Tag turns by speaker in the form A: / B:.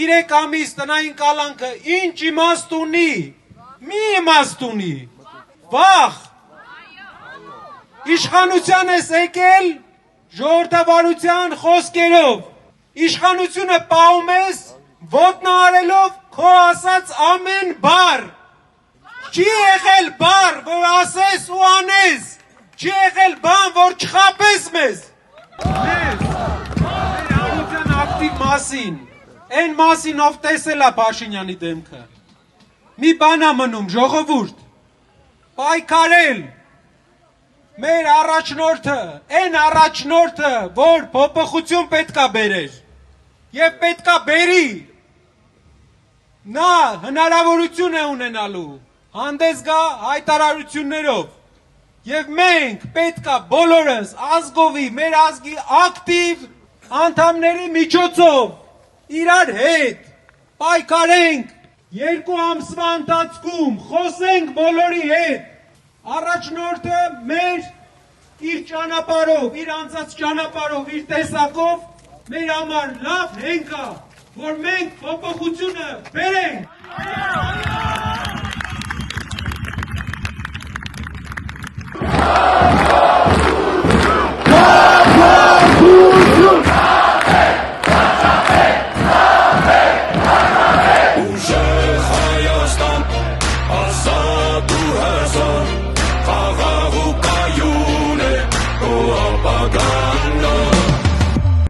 A: 3 ամիս տնային կալանքը ինչ իմաստ ունի, մի իմաստ ունի, վախ, իշխանության ես եկել ժողովրդավարության խոսքերով, իշխանությունը պահում ես ոտնահարելով քո ասած ամեն բառ, չի եղել բառ, որ ասես ու անես, չի եղել բան, որ չխաբես մեզ, մեր հանրության ակտի մասին, այն մասին ով տեսել է Փաշինյանի դեմքը, մի բան է մնում, ժողովուրդ, պայքարել, մեր առաջնորդը, այն առաջնորդը, որ փոփոխություն պետքա բերեր, և պետքա բերի, նա հնարավորություն է ունենալու, հանդես գա հայտարարություններով, և մենք պետքա բոլորս ազգովի, մեր ազգի ակտիվ անդամների միջոցով իրար հետ պայքարենք 2 ամսվա ընթացքում, խոսենք բոլորի հետ, առաջնորդը մեր իր ճանապարհով, իր անցած ճանապարհով, իր տեսակով մեր համար լավ հենք է, որ մենք փոփոխությունը բերենք։